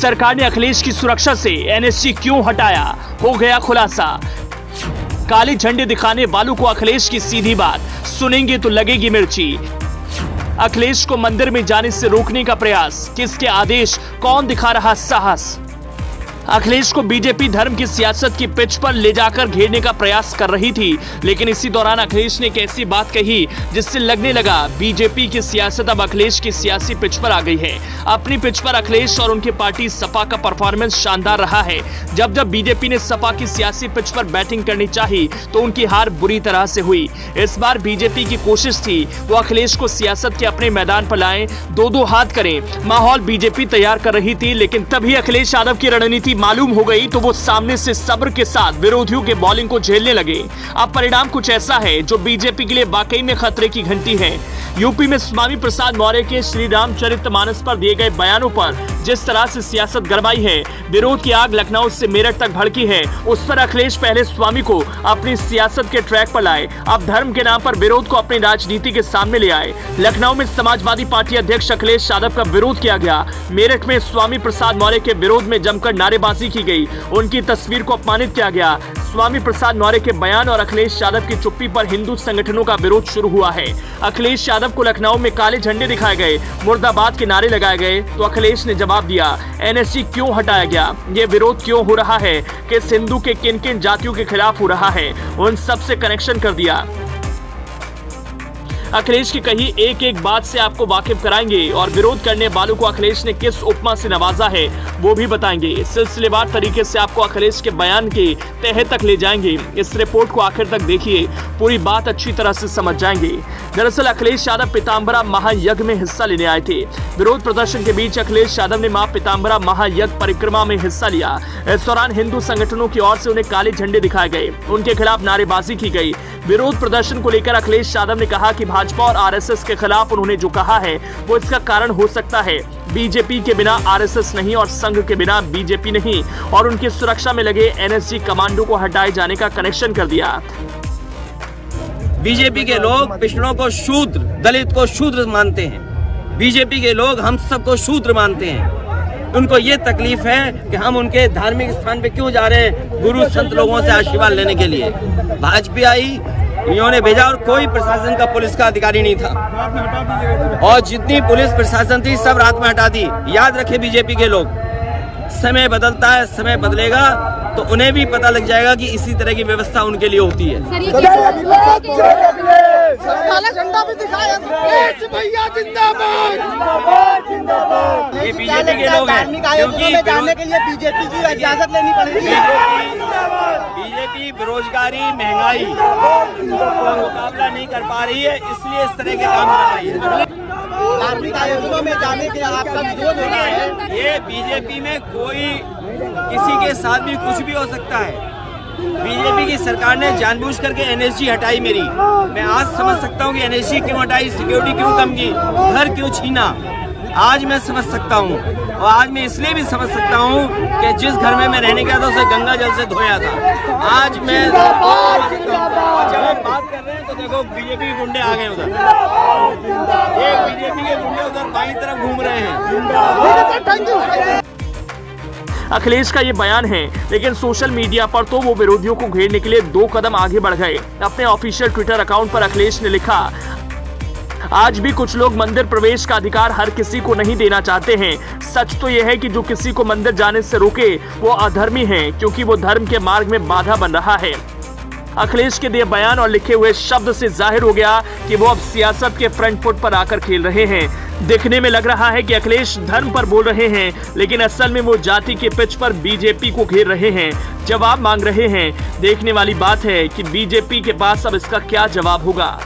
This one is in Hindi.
सरकार ने अखिलेश की सुरक्षा से एनएसजी क्यों हटाया, हो गया खुलासा। काली झंडे दिखाने वालों को अखिलेश की सीधी बात, सुनेंगे तो लगेगी मिर्ची। अखिलेश को मंदिर में जाने से रोकने का प्रयास, किसके आदेश, कौन दिखा रहा साहस। अखिलेश को बीजेपी धर्म की सियासत की पिच पर ले जाकर घेरने का प्रयास कर रही थी, लेकिन इसी दौरान अखिलेश ने एक ऐसी बात कही जिससे लगने लगा बीजेपी की सियासत अब अखिलेश की सियासी पिच पर आ गई है। अपनी पिच पर अखिलेश और उनकी पार्टी सपा का परफॉर्मेंस शानदार रहा है। जब जब बीजेपी ने सपा की सियासी पिच पर बैटिंग करनी चाही तो उनकी हार बुरी तरह से हुई। इस बार बीजेपी की कोशिश थी वो अखिलेश को सियासत के अपने मैदान पर लाएं, दो हाथ करें। माहौल बीजेपी तैयार कर रही थी, लेकिन तभी अखिलेश यादव की रणनीति मालूम हो गई तो वो सामने से सब्र के साथ विरोधियों के बॉलिंग को झेलने लगे। अब परिणाम कुछ ऐसा है जो बीजेपी के लिए वाकई में खतरे की घंटी है। यूपी में स्वामी प्रसाद मौर्य के श्री रामचरितमानस पर दिए गए बयानों पर जिस तरह से सियासत गरमाई है, विरोध की आग लखनऊ से मेरठ तक भड़की है, उस पर अखिलेश पहले स्वामी को अपनी सियासत के ट्रैक पर लाए, अब धर्म के नाम पर विरोध को अपनी राजनीति के सामने ले आए। लखनऊ में समाजवादी पार्टी अध्यक्ष अखिलेश यादव का विरोध किया गया। मेरठ में स्वामी प्रसाद मौर्य के विरोध में जमकर नारेबाजी की गई, उनकी तस्वीर को अपमानित किया गया। स्वामी प्रसाद मौर्य के बयान और अखिलेश यादव की चुप्पी पर हिंदू संगठनों का विरोध शुरू हुआ है। अखिलेश यादव को लखनऊ में काले झंडे दिखाए गए, मुर्दाबाद के नारे लगाए गए, तो अखिलेश ने जवाब दिया, एनएसजी क्यों हटाया गया, ये विरोध क्यों हो रहा है, किस हिंदू के किन किन जातियों के खिलाफ हो रहा है, उन सब से कनेक्शन कर दिया। अखिलेश की कही एक एक बात से आपको वाकिफ कराएंगे और विरोध करने वालों को अखिलेश ने किस उपमा से नवाजा है वो भी बताएंगे। सिलसिलेवार तरीके से आपको अखिलेश के बयान के तह तक ले जाएंगे। इस रिपोर्ट को आखिर तक देखिए, पूरी बात अच्छी तरह से समझ जाएंगे। दरअसल अखिलेश यादव पीताम्बरा महायज्ञ में हिस्सा लेने आए थे। विरोध प्रदर्शन के बीच अखिलेश यादव ने मां पीताम्बरा महायज्ञ परिक्रमा में हिस्सा लिया। इस दौरान हिंदू संगठनों की ओर से उन्हें काले झंडे दिखाए गए, उनके खिलाफ नारेबाजी की गई। विरोध प्रदर्शन को लेकर अखिलेश यादव ने कहा कि भाजपा और आरएसएस के खिलाफ उन्होंने जो कहा है वो इसका कारण हो सकता है। बीजेपी के बिना आरएसएस नहीं और संघ के बिना बीजेपी नहीं, और उनकी सुरक्षा में लगे एनएसजी कमांडो को हटाए जाने का कनेक्शन कर दिया। बीजेपी के लोग पिछड़ों को शूद्र, दलित को शूद्र मानते हैं। बीजेपी के लोग हम सबको शूद्र मानते हैं। उनको ये तकलीफ है कि हम उनके धार्मिक स्थान पे क्यों जा रहे हैं, गुरु संत लोगों से आशीर्वाद लेने के लिए। भाजपा आई, इन्होंने भेजा और कोई प्रशासन का पुलिस का अधिकारी नहीं था, और जितनी पुलिस प्रशासन थी सब रात में हटा दी। याद रखे बीजेपी के लोग, समय बदलता है, समय बदलेगा तो उन्हें भी पता लग जाएगा कि इसी तरह की व्यवस्था उनके लिए होती है। ये बीजेपी के लोग हैं, क्योंकि जाने के लिए बीजेपी की इजाजत लेनी पड़ेगी। बीजेपी बेरोजगारी, महंगाई का मुकाबला नहीं कर पा रही है, इसलिए इस तरह के काम कर रही है। धार्मिक आयोजनों में जाने के आपका विरोध हो रहा है। ये बीजेपी में कोई किसी के साथ भी कुछ भी हो सकता है। बीजेपी की सरकार ने जानबूझ करके एनएसजी हटाई मेरी। मैं आज समझ सकता हूँ कि एनएसजी क्यों हटाई, सिक्योरिटी क्यों कम की, घर क्यों छीना। आज मैं समझ सकता हूँ, और आज मैं इसलिए भी समझ सकता हूँ कि जिस घर में मैं रहने गया था उसे गंगा जल से धोया था। आज मैं जब हम बात कर रहे हैं तो देखो बीजेपी के गुंडे आ गए उधर, एक बीजेपी के गुंडे उधर बाईं तरफ घूम रहे हैं। अखिलेश का ये बयान है, लेकिन सोशल मीडिया पर तो वो विरोधियों को घेरने के लिए 2 कदम आगे बढ़ गए। अपने ऑफिशियल ट्विटर अकाउंट पर अखिलेश ने लिखा, आज भी कुछ लोग मंदिर प्रवेश का अधिकार हर किसी को नहीं देना चाहते हैं। सच तो यह है कि जो किसी को मंदिर जाने से रोके वो अधर्मी है, क्योंकि वो धर्म के मार्ग में बाधा बन रहा है। अखिलेश के दिए बयान और लिखे हुए शब्द से जाहिर हो गया कि वो अब सियासत के फ्रंट फुट पर आकर खेल रहे हैं। दिखने में लग रहा है कि अखिलेश धर्म पर बोल रहे हैं, लेकिन असल में वो जाति के पिच पर बीजेपी को घेर रहे हैं, जवाब मांग रहे हैं। देखने वाली बात है कि बीजेपी के पास अब इसका क्या जवाब होगा।